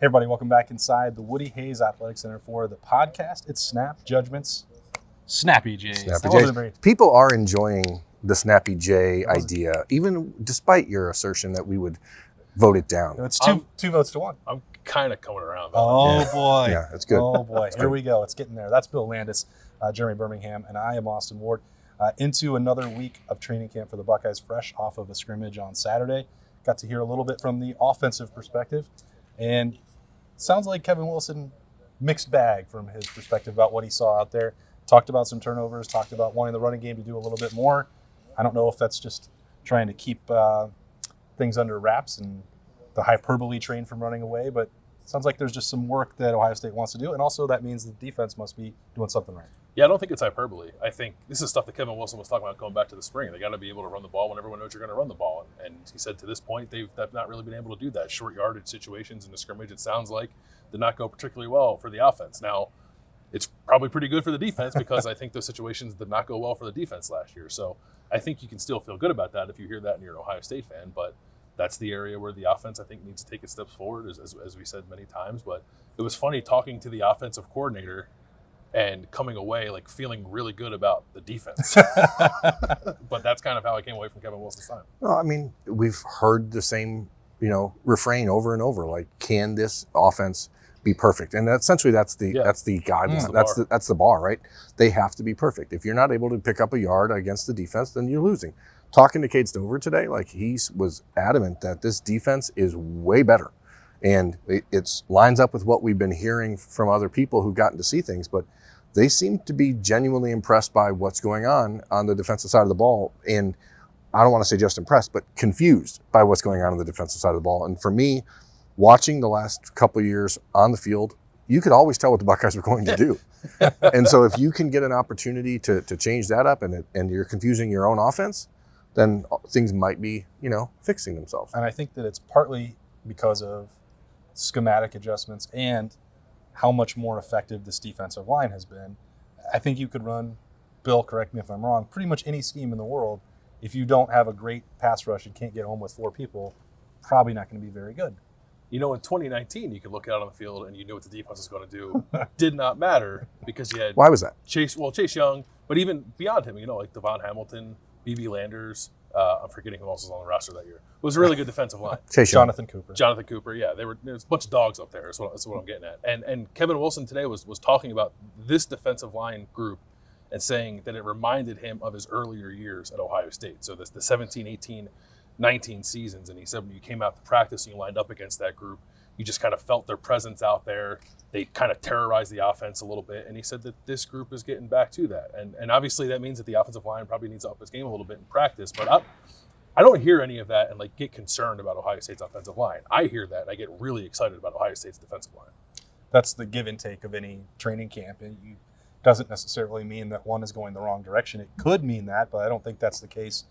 Hey everybody, welcome back inside the Woody Hayes Athletic Center for the podcast. It's Snap Judgments, Snappy J's. Snappy J's. People are enjoying the Snappy J idea, even despite your assertion that we would vote it down. It's two votes to one. I'm kind of coming around. Oh boy. Yeah, it's good. Oh boy. Here we go. It's getting there. That's Bill Landis, Jeremy Birmingham, and I am Austin Ward. Into another week of training camp for the Buckeyes, fresh off of a scrimmage on Saturday. Got to hear a little bit from the offensive perspective, and sounds like Kevin Wilson, mixed bag from his perspective about what he saw out there. Talked about some turnovers, talked about wanting the running game to do a little bit more. I don't know if that's just trying to keep things under wraps and the hyperbole train from running away, but it sounds like there's just some work that Ohio State wants to do, and also that means the defense must be doing something right. Yeah, I don't think it's hyperbole. I think this is stuff that Kevin Wilson was talking about going back to the spring. They got to be able to run the ball when everyone knows you're going to run the ball. And he said to this point, they've not really been able to do that. Short yardage situations in the scrimmage, it sounds like, did not go particularly well for the offense. Now, it's probably pretty good for the defense because I think those situations did not go well for the defense last year. So I think you can still feel good about that if you hear that and you're an Ohio State fan. But that's the area where the offense, I think, needs to take its steps forward, as we said many times. But it was funny talking to the offensive coordinator and coming away like feeling really good about the defense. But that's kind of how I came away from Kevin Wilson's time. Well, I mean, we've heard the same, refrain over and over. Like, can this offense be perfect? And essentially, that's the guidelines. That's the bar, right? They have to be perfect. If you're not able to pick up a yard against the defense, then you're losing. Talking to Cade Stover today, like, he was adamant that this defense is way better. And it lines up with what we've been hearing from other people who've gotten to see things, but they seem to be genuinely impressed by what's going on the defensive side of the ball. And I don't want to say just impressed, but confused by what's going on the defensive side of the ball. And for me, watching the last couple of years on the field, you could always tell what the Buckeyes were going to do. And so if you can get an opportunity to change that up and you're confusing your own offense, then things might be, fixing themselves. And I think that it's partly because of schematic adjustments and how much more effective this defensive line has been. I think you could run, Bill, correct me if I'm wrong, pretty much any scheme in the world. If you don't have a great pass rush and can't get home with 4 people, probably not going to be very good. In 2019, you could look out on the field and you knew what the defense was going to do. Did not matter because you had Why was that? Chase Young, but even beyond him, like Devon Hamilton, B.B. Landers, I'm forgetting who else was on the roster that year. It was a really good defensive line. Jonathan Cooper, yeah. There's a bunch of dogs up there. That's what I'm getting at. And Kevin Wilson today was talking about this defensive line group and saying that it reminded him of his earlier years at Ohio State. So the 17, 18, 19 seasons. And he said when you came out to practice and you lined up against that group, you just kind of felt their presence out there. They kind of terrorized the offense a little bit. And he said that this group is getting back to that. And obviously that means that the offensive line probably needs to up its game a little bit in practice. But I don't hear any of that and get concerned about Ohio State's offensive line. I hear that and I get really excited about Ohio State's defensive line. That's the give and take of any training camp. And it doesn't necessarily mean that one is going the wrong direction. It could mean that, but I don't think that's the case.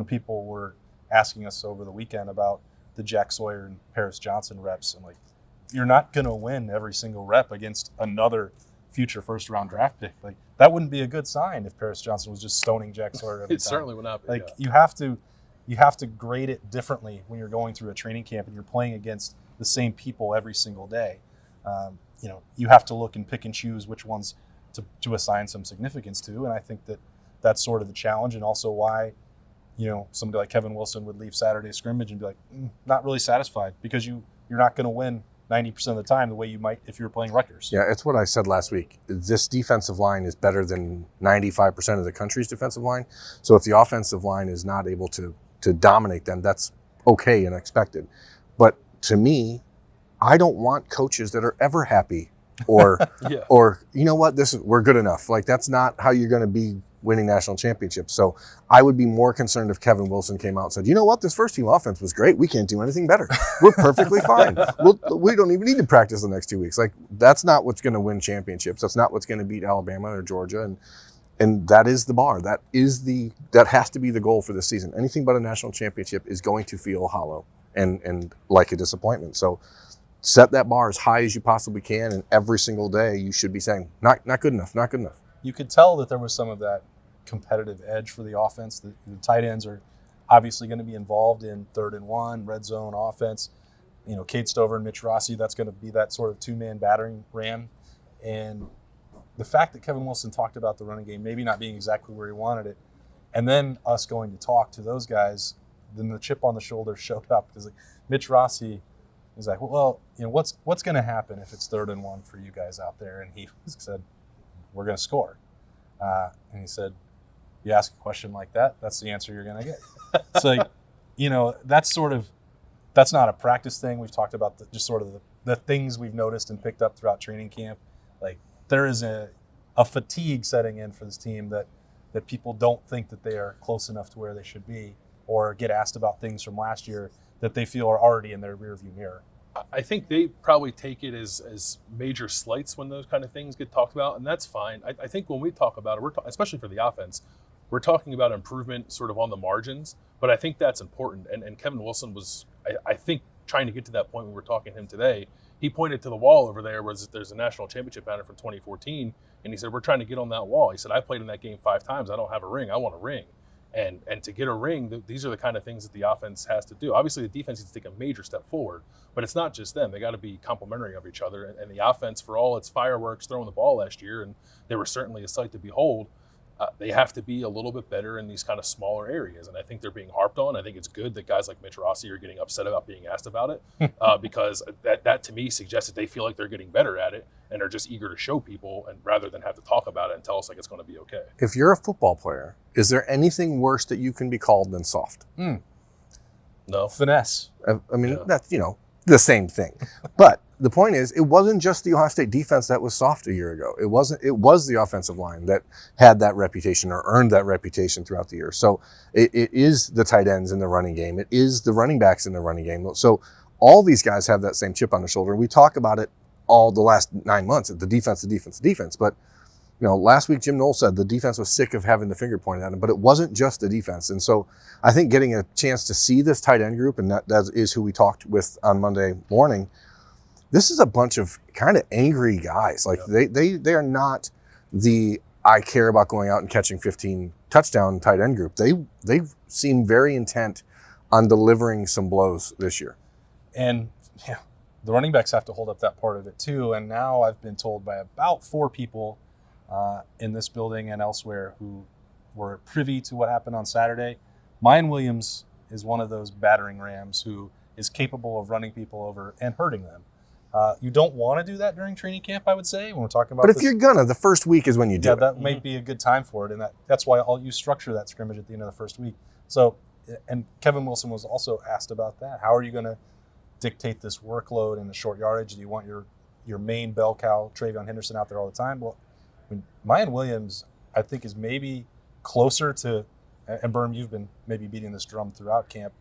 People were asking us over the weekend about the Jack Sawyer and Paris Johnson reps, and you're not going to win every single rep against another future first-round draft pick. That wouldn't be a good sign if Paris Johnson was just stoning Jack Sawyer every time. Certainly would not be. You have to grade it differently when you're going through a training camp and you're playing against the same people every single day. You have to look and pick and choose which ones to assign some significance to, and I think that that's sort of the challenge, and also why somebody like Kevin Wilson would leave Saturday scrimmage and be like, not really satisfied, because you're not going to win 90% of the time the way you might if you were playing Rutgers. Yeah, it's what I said last week. This defensive line is better than 95% of the country's defensive line. So if the offensive line is not able to dominate them, that's okay and expected. But to me, I don't want coaches that are ever happy or or we're good enough. That's not how you're going to be winning national championships. So I would be more concerned if Kevin Wilson came out and said, this first team offense was great. We can't do anything better. We're perfectly fine. We don't even need to practice the next 2 weeks. That's not what's going to win championships. That's not what's going to beat Alabama or Georgia. And that is the bar. That has to be the goal for this season. Anything but a national championship is going to feel hollow and like a disappointment. So set that bar as high as you possibly can, and every single day you should be saying, not good enough, not good enough. You could tell that there was some of that competitive edge for the offense. The tight ends are obviously going to be involved in 3rd and 1, red zone offense. Cade Stover and Mitch Rossi, that's going to be that sort of two-man battering ram. And the fact that Kevin Wilson talked about the running game maybe not being exactly where he wanted it, and then us going to talk to those guys, then the chip on the shoulder showed up because Mitch Rossi is like, well, what's going to happen if it's 3rd and 1 for you guys out there? And he said, we're going to score. And he said, you ask a question like that, that's the answer you're going to get. So, that's not a practice thing. We've talked about just sort of the things we've noticed and picked up throughout training camp. Like there is a fatigue setting in for this team that people don't think that they are close enough to where they should be, or get asked about things from last year that they feel are already in their rearview mirror. I think they probably take it as major slights when those kind of things get talked about, and that's fine. I think when we talk about it, especially for the offense, we're talking about improvement sort of on the margins, but I think that's important. And Kevin Wilson was, I think, trying to get to that point when we were talking to him today. He pointed to the wall over there where there's a national championship banner from 2014, and he said, we're trying to get on that wall. He said, I played in that game 5 times. I don't have a ring. I want a ring. And to get a ring, these are the kind of things that the offense has to do. Obviously, the defense needs to take a major step forward, but it's not just them. They got to be complementary of each other. And the offense, for all its fireworks throwing the ball last year, and they were certainly a sight to behold, they have to be a little bit better in these kind of smaller areas. And I think they're being harped on. I think it's good that guys like Mitch Rossi are getting upset about being asked about it, because that to me suggests that they feel like they're getting better at it and are just eager to show people, and rather than have to talk about it and tell us like it's going to be okay. If you're a football player, is there anything worse that you can be called than soft? No. Finesse. I mean, that's, the same thing. But the point is, it wasn't just the Ohio State defense that was soft a year ago. It was the offensive line that had that reputation or earned that reputation throughout the year. So it is the tight ends in the running game. It is the running backs in the running game. So all these guys have that same chip on their shoulder. We talk about it all the last 9 months, the defense. But last week Jim Knowles said the defense was sick of having the finger pointed at him, but it wasn't just the defense. And so I think getting a chance to see this tight end group, and that is who we talked with on Monday morning, this is a bunch of kind of angry guys. Like they are not the I care about going out and catching 15 touchdown tight end group. They seem very intent on delivering some blows this year. And the running backs have to hold up that part of it too. And now I've been told by about 4 people in this building and elsewhere who were privy to what happened on Saturday. Mayan Williams is one of those battering rams who is capable of running people over and hurting them. You don't want to do that during training camp, I would say, when we're talking about But if you're gonna, the first week is when you do it. That may be a good time for it, and that's why you structure that scrimmage at the end of the first week. So, and Kevin Wilson was also asked about that. How are you going to dictate this workload in the short yardage? Do you want your main bell cow, Travion Henderson, out there all the time? Well, Mayan Williams, I think, is maybe closer to, and Berm, you've been maybe beating this drum throughout camp,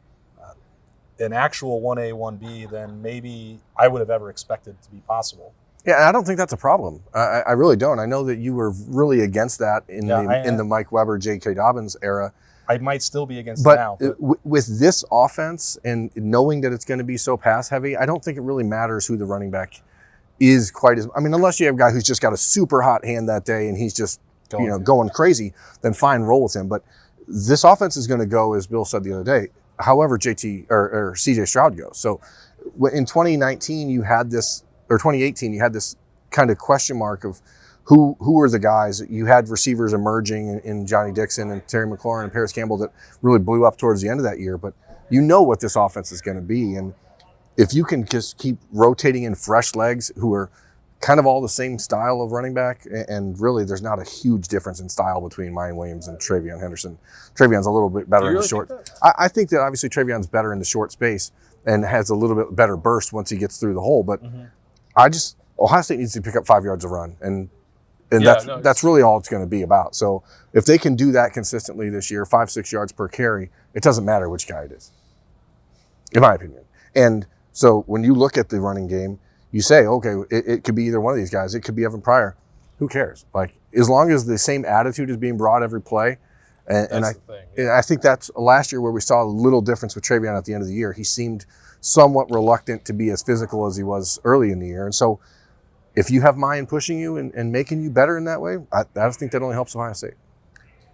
an actual 1A, 1B than maybe I would have ever expected to be possible. Yeah, and I don't think that's a problem. I really don't. I know that you were really against that in the Mike Weber, J.K. Dobbins era. I might still be against it now. But with this offense and knowing that it's going to be so pass heavy, I don't think it really matters who the running back is quite as. I mean, unless you have a guy who's just got a super hot hand that day and he's just going crazy, then fine, roll with him. But this offense is going to go, as Bill said the other day, however JT or CJ Stroud goes. So in 2019 you had this, or 2018 you had this kind of question mark of who were the guys. You had receivers emerging in Johnny Dixon and Terry McLaurin and Paris Campbell that really blew up towards the end of that year. But you know what this offense is going to be, and if you can just keep rotating in fresh legs who are kind of all the same style of running back, and really there's not a huge difference in style between Mayan Williams and Travion Henderson. Travion's a little bit better in the short. I think that obviously Travion's better in the short space and has a little bit better burst once he gets through the hole. But Ohio State needs to pick up 5 yards of run, and that's really all it's going to be about. So if they can do that consistently this year, 5-6 yards per carry, it doesn't matter which guy it is, in my opinion. And so when you look at the running game, you say, okay, it could be either one of these guys. It could be Evan Pryor. Who cares? Like, as long as the same attitude is being brought every play. And I think that's last year where we saw a little difference with Travion at the end of the year. He seemed somewhat reluctant to be as physical as he was early in the year. And so if you have Mayan pushing you and making you better in that way, I think that only helps Ohio State.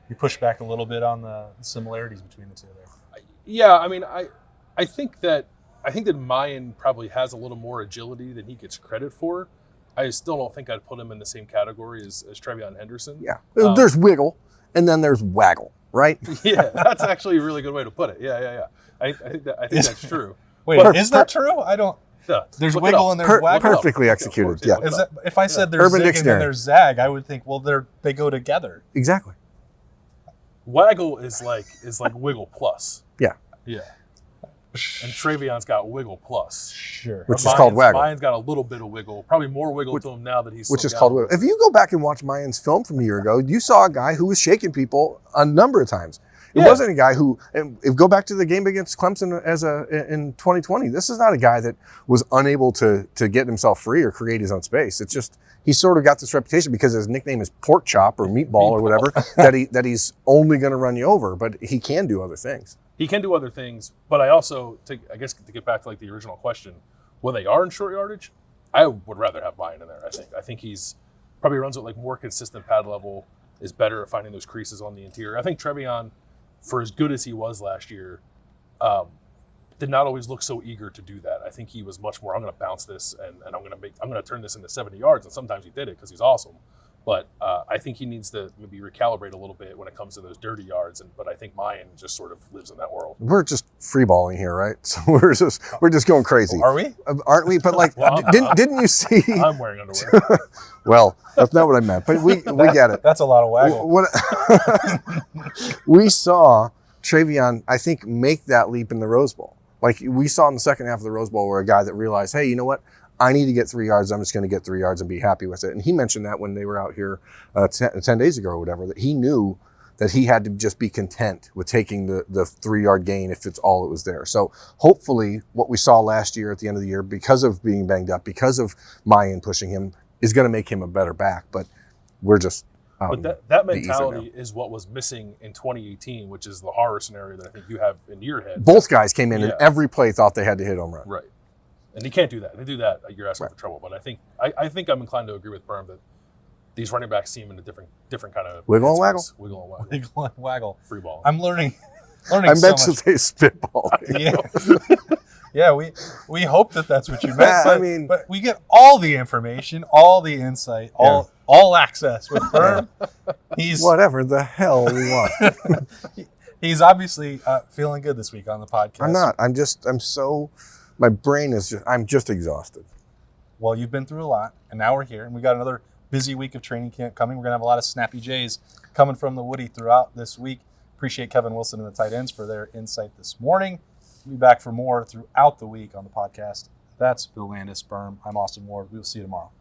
You push back a little bit on the similarities between the two there. Yeah, I mean, I think that I think that Mayan probably has a little more agility than he gets credit for. I still don't think I'd put him in the same category as Trevion Henderson. Yeah. There's wiggle, and then there's waggle, right? Yeah, that's actually a really good way to put it. Yeah. I think that's true. Wait, is that true? I don't. Yeah, There's look wiggle and there's waggle. Perfectly executed. Yeah. Is that, if I said there's Urban zig Dictionary. and then there's zag, I would think, well, they go together. Exactly. Waggle is like wiggle plus. Yeah. Yeah. And Trevion's got wiggle plus. Sure. Which is called waggle. Mayan's got a little bit of wiggle, probably more wiggle to him now that he's. Which is called wiggle. If you go back and watch Mayan's film from a year ago, you saw a guy who was shaking people a number of times. It wasn't a guy who, if go back to the game against Clemson in 2020, this is not a guy that was unable to get himself free or create his own space. It's just, he sort of got this reputation because his nickname is Pork Chop or Meatball or whatever, that he's only going to run you over, but he can do other things. He can do other things, but I also, I guess to get back to like the original question, when they are in short yardage, I would rather have Mayan in there, I think he's probably runs with like more consistent pad level, is better at finding those creases on the interior. I think Trevion, for as good as he was last year, did not always look so eager to do that. I think he was much more, I'm going to bounce this and I'm going to turn this into 70 yards. And sometimes he did it because he's awesome. But I think he needs to maybe recalibrate a little bit when it comes to those dirty yards. But I think Mayan just sort of lives in that world. We're just free balling here, right? So we're just going crazy. Are we? Aren't we? But like, didn't you see? I'm wearing underwear. Well, that's not what I meant, but we get it. That's a lot of waggle. We saw Trevion, I think, make that leap in the Rose Bowl. Like we saw in the second half of the Rose Bowl where a guy that realized, hey, you know what? I need to get 3 yards. I'm just going to get 3 yards and be happy with it. And he mentioned that when they were out here 10 days ago or whatever, that he knew that he had to just be content with taking the 3 yard gain if it's all that was there. So hopefully what we saw last year at the end of the year, because of being banged up, because of Mayan pushing him, is going to make him a better back. But we're just But that mentality is what was missing in 2018, which is the horror scenario that I think you have in your head. Both guys came in and every play thought they had to hit home run. Right. And he can't do that. If they do that, you're asking for trouble. But I think I'm inclined to agree with Berm that these running backs seem in a different kind of wiggle and waggle. Wiggle and waggle. Wiggle and waggle. Free ball. I'm learning I meant so to much. say spitball. Yeah, we hope that that's what you meant. But, I mean, but we get all the information, all the insight, all access with Berm. He's whatever the hell we want. He's obviously feeling good this week on the podcast. I'm not. My brain is I'm just exhausted. Well, you've been through a lot, and now we're here, and we got another busy week of training camp coming. We're going to have a lot of snappy J's coming from the Woody throughout this week. Appreciate Kevin Wilson and the tight ends for their insight this morning. We'll be back for more throughout the week on the podcast. That's Bill Landis, Berm. I'm Austin Ward. We'll see you tomorrow.